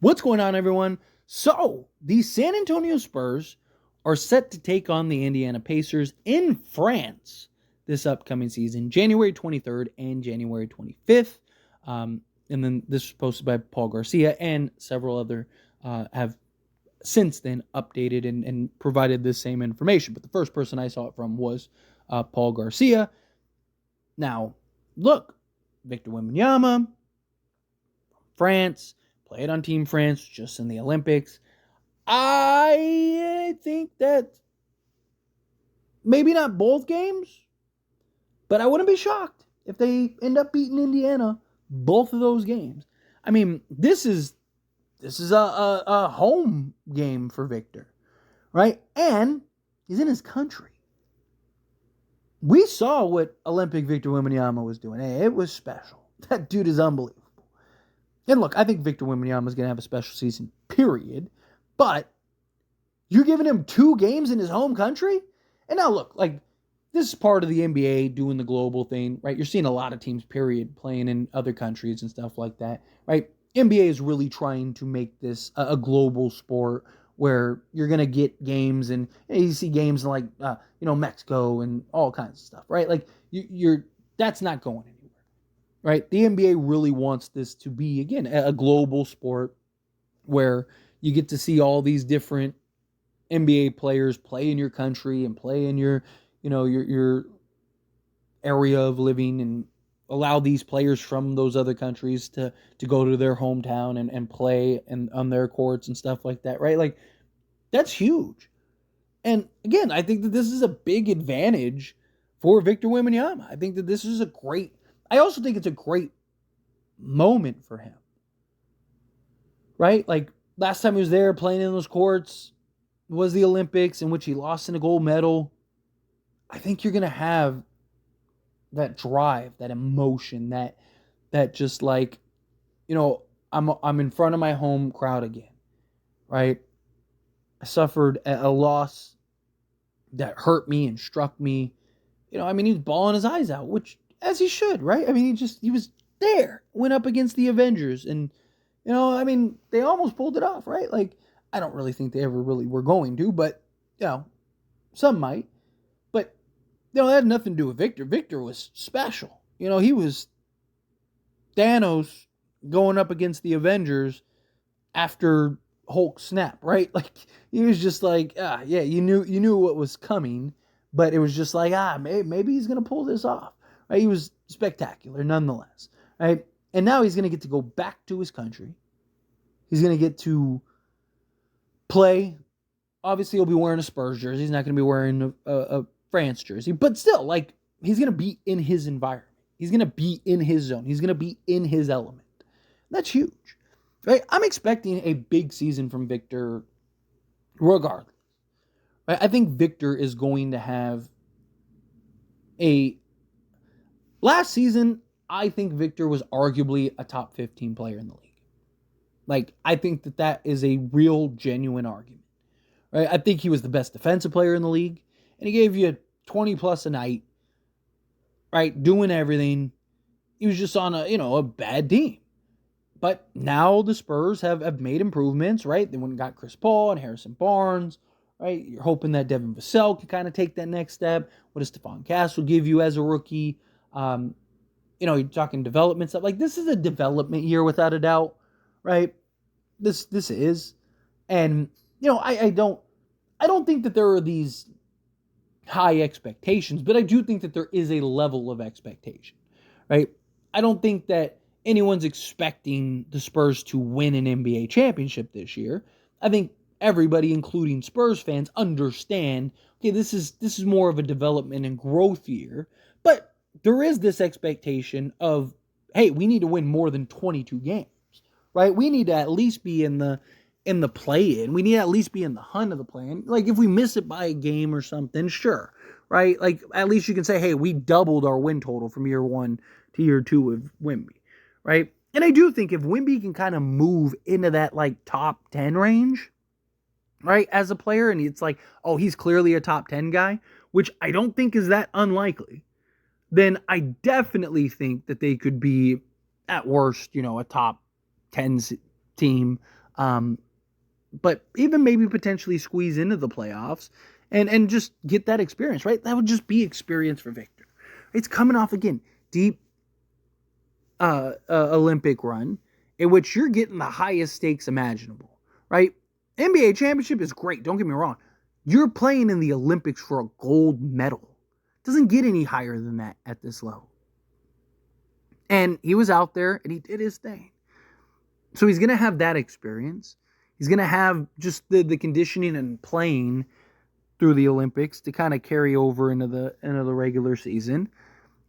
What's going on, everyone? So, the San Antonio Spurs are set to take on the Indiana Pacers in France this upcoming season, January 23rd and January 25th. And then this was posted by Paul Garcia, and several other have since then updated and provided this same information. But the first person I saw it from was Paul Garcia. Now, look, Victor Wembanyama, France, played on Team France, just in the Olympics. I think that maybe not both games, but I wouldn't be shocked if they end up beating Indiana both of those games. I mean, this is a home game for Victor, right? And he's in his country. We saw what Olympic Victor Wembanyama was doing. Hey, it was special. That dude is unbelievable. And look, I think Victor Wembanyama is going to have a special season, period. But you're giving him 2 games in his home country? And now look, like, this is part of the NBA doing the global thing, right? You're seeing a lot of teams, period, playing in other countries and stuff like that, right? NBA is really trying to make this a global sport where you're going to get games, and you see games in like, Mexico and all kinds of stuff, right? Like, that's not going anywhere. Right? The NBA really wants this to be, again, a global sport where you get to see all these different NBA players play in your country and play in your area of living, and allow these players from those other countries to go to their hometown and play and on their courts and stuff like that, right? Like, that's huge. And again, I think that this is a big advantage for Victor Wembanyama. I think that this is I also think it's a great moment for him, right? Like, last time he was there playing in those courts was the Olympics, in which he lost in a gold medal. I think you're going to have that drive, that emotion, that just like, I'm in front of my home crowd again, right? I suffered a loss that hurt me and struck me. He was bawling his eyes out, which, as he should, right? I mean, he was there, went up against the Avengers, and, they almost pulled it off, right? Like, I don't really think they ever really were going to, but, some might. But, that had nothing to do with Victor. Victor was special. He was Thanos going up against the Avengers after Hulk snap, right? Like, he was just like, you knew what was coming, but it was just like, maybe he's going to pull this off. Right? He was spectacular nonetheless, right? And now he's going to get to go back to his country. He's going to get to play. Obviously, he'll be wearing a Spurs jersey. He's not going to be wearing a France jersey. But still, like, he's going to be in his environment. He's going to be in his zone. He's going to be in his element. That's huge, right? I'm expecting a big season from Victor regardless. Right? I think Victor is going to have last season, I think Victor was arguably a top 15 player in the league. Like, I think that is a real, genuine argument. Right? I think he was the best defensive player in the league, and he gave you 20 plus a night, right? Doing everything. He was just on a bad team. But now the Spurs have made improvements, right? They went and got Chris Paul and Harrison Barnes, right? You're hoping that Devin Vassell can kind of take that next step. What does Stephon Castle give you as a rookie? You're talking development stuff. Like, this is a development year without a doubt, right? This is. And, I don't think that there are these high expectations, but I do think that there is a level of expectation, right? I don't think that anyone's expecting the Spurs to win an NBA championship this year. I think everybody, including Spurs fans, understand, okay, this is more of a development and growth year, but there is this expectation of, hey, we need to win more than 22 games, right? We need to at least be in the play-in. We need to at least be in the hunt of the play-in. Like, if we miss it by a game or something, sure, right? Like, at least you can say, hey, we doubled our win total from year 1 to year 2 with Wemby, right? And I do think if Wemby can kind of move into that, like, top 10 range, right, as a player, and it's like, oh, he's clearly a top 10 guy, which I don't think is that unlikely, then I definitely think that they could be, at worst, a top 10 team But even maybe potentially squeeze into the playoffs and just get that experience, right? That would just be experience for Victor. It's coming off, again, deep Olympic run in which you're getting the highest stakes imaginable, right? NBA championship is great, don't get me wrong. You're playing in the Olympics for a gold medal. It doesn't get any higher than that at this level. And he was out there and he did his thing. So he's going to have that experience. He's going to have just the conditioning and playing through the Olympics to kind of carry over into the regular season.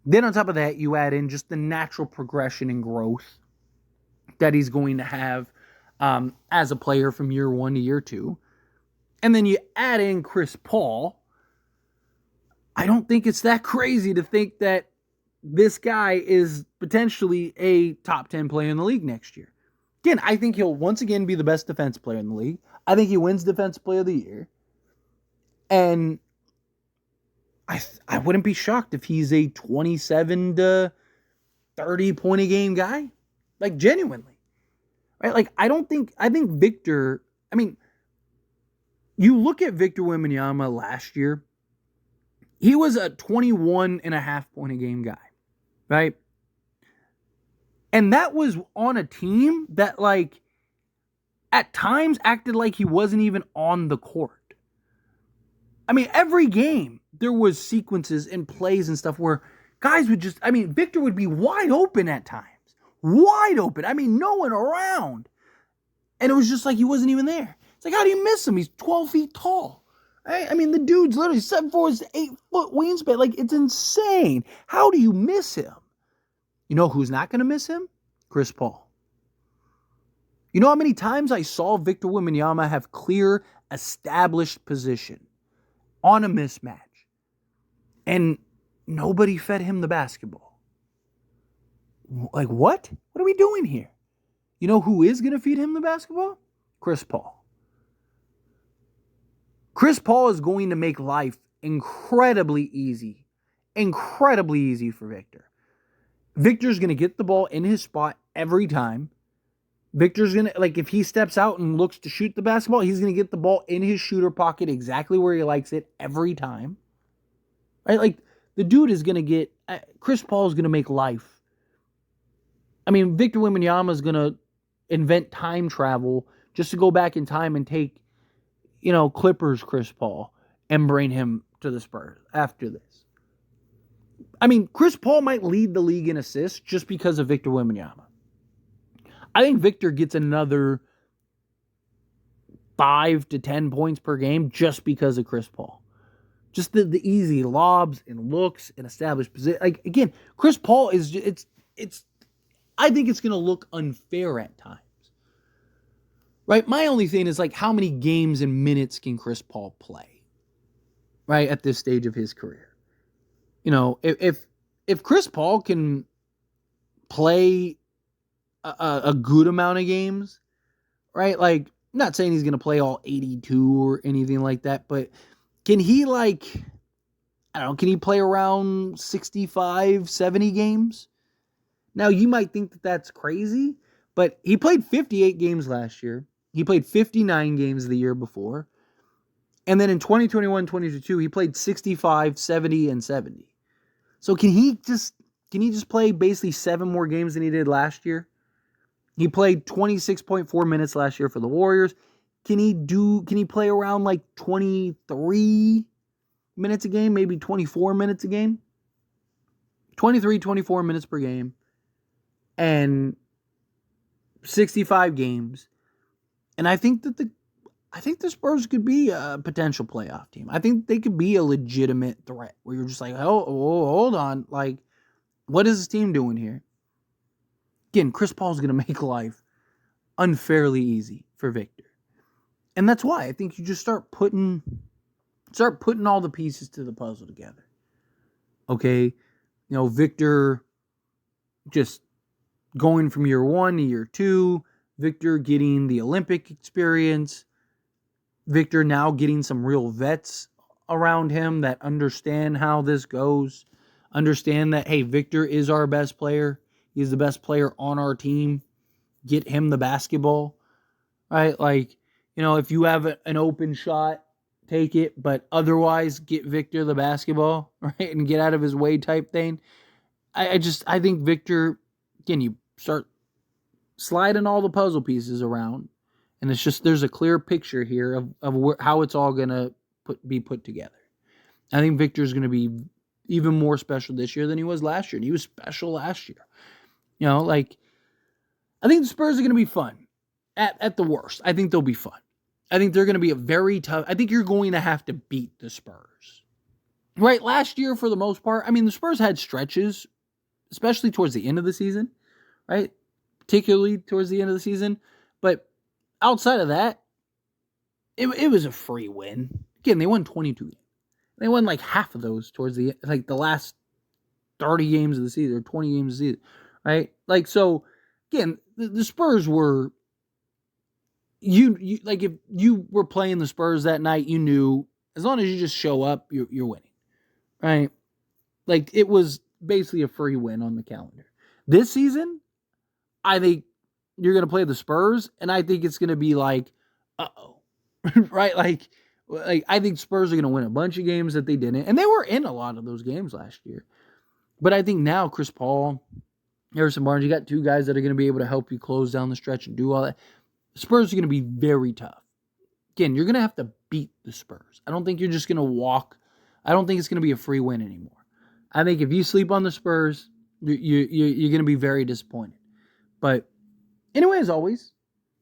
Then on top of that, you add in just the natural progression and growth that he's going to have as a player from year 1 to year 2. And then you add in Chris Paul. I don't think it's that crazy to think that this guy is potentially a top 10 player in the league next year. Again, I think he'll once again be the best defense player in the league. I think he wins Defense Player of the Year. And I wouldn't be shocked if he's a 27 to 30 point a game guy. Like, genuinely. Right? Like, I think Victor, I mean, you look at Victor Wembanyama last year, he was a 21.5 point a game guy. Right? And that was on a team that, like, at times acted like he wasn't even on the court. I mean, every game, there was sequences and plays and stuff where guys would just, I mean, Victor would be wide open at times. Wide open. I mean, no one around. And it was just like he wasn't even there. It's like, how do you miss him? He's 12 feet tall. Right? I mean, the dude's literally 7'4", 8 foot wingspan. Like, it's insane. How do you miss him? You know who's not going to miss him? Chris Paul. You know how many times I saw Victor Wembanyama have clear, established position on a mismatch, and nobody fed him the basketball? Like, what? What are we doing here? You know who is going to feed him the basketball? Chris Paul. Chris Paul is going to make life incredibly easy for Victor. Victor's going to get the ball in his spot every time. Victor's going to, like, if he steps out and looks to shoot the basketball, he's going to get the ball in his shooter pocket exactly where he likes it every time. Right? Like, the dude is going to get, Chris Paul is going to make life. I mean, Victor Wembanyama is going to invent time travel just to go back in time and take, Clippers Chris Paul and bring him to the Spurs after this. I mean, Chris Paul might lead the league in assists just because of Victor Wembanyama. I think Victor gets another 5 to 10 points per game just because of Chris Paul. Just the easy lobs and looks and established position. Like, again, Chris Paul is, I think it's going to look unfair at times. Right? My only thing is, like, how many games and minutes can Chris Paul play? Right? At this stage of his career. If Chris Paul can play a good amount of games, right? Like, I'm not saying he's going to play all 82 or anything like that, but can he, like, I don't know, can he play around 65, 70 games? Now, you might think that that's crazy, but he played 58 games last year. He played 59 games the year before. And then in 2021-22, he played 65, 70, and 70. So can he just play basically 7 more games than he did last year? He played 26.4 minutes last year for the Warriors. Can he play around like 23 minutes a game, maybe 24 minutes a game? 23, 24 minutes per game. And 65 games. And I think that the Spurs could be a potential playoff team. I think they could be a legitimate threat where you're just like, oh, hold on. Like, what is this team doing here? Again, Chris Paul's going to make life unfairly easy for Victor. And that's why I think you just start putting all the pieces to the puzzle together. Okay? Victor just going from year 1 to year 2, Victor getting the Olympic experience, Victor now getting some real vets around him that understand how this goes, understand that, hey, Victor is our best player. He's the best player on our team. Get him the basketball. right? Like, if you have an open shot, take it, but otherwise get Victor the basketball, right? And get out of his way type thing. I think Victor, again, you start sliding all the puzzle pieces around, and there's a clear picture here of how it's all going to be put together. I think Victor's going to be even more special this year than he was last year. And he was special last year. I think the Spurs are going to be fun at the worst. I think they'll be fun. I think they're going to be I think you're going to have to beat the Spurs. Right? Last year, for the most part, the Spurs had stretches, especially towards the end of the season, right? Particularly towards the end of the season. But outside of that, it was a free win. Again, they won 22 games. They won like half of those towards the last 30 games of the season or 20 games of the season, right? So, again, the Spurs were, if you were playing the Spurs that night, you knew as long as you just show up, you're winning, right? It was basically a free win on the calendar. This season, I think you're going to play the Spurs, and I think it's going to be like, uh-oh, right? I think Spurs are going to win a bunch of games that they didn't, and they were in a lot of those games last year. But I think now Chris Paul, Harrison Barnes, you got two guys that are going to be able to help you close down the stretch and do all that. Spurs are going to be very tough. Again, you're going to have to beat the Spurs. I don't think you're just going to walk. I don't think it's going to be a free win anymore. I think if you sleep on the Spurs, you're going to be very disappointed. But anyway, as always,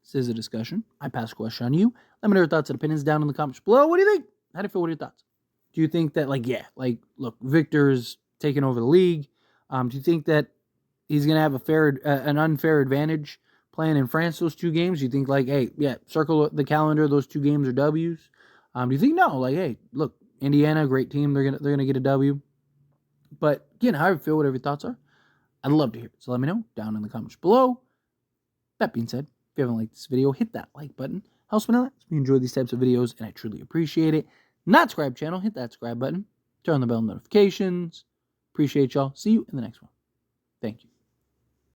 this is a discussion. I pass the question on you. Let me know your thoughts and opinions down in the comments below. What do you think? How do you feel? What are your thoughts? Do you think that, look, Victor's taking over the league? Do you think that he's going to have an unfair advantage playing in France those two games? Do you think, circle the calendar, those two games are W's? Do you think, no, hey, look, Indiana, great team, they're gonna get a W. But, again, how do you feel? Whatever your thoughts are, I'd love to hear it. So let me know down in the comments below. That being said, if you haven't liked this video, hit that like button. Helps me out. We enjoy these types of videos, and I truly appreciate it. Not subscribe channel, hit that subscribe button. Turn on the bell notifications. Appreciate y'all. See you in the next one. Thank you.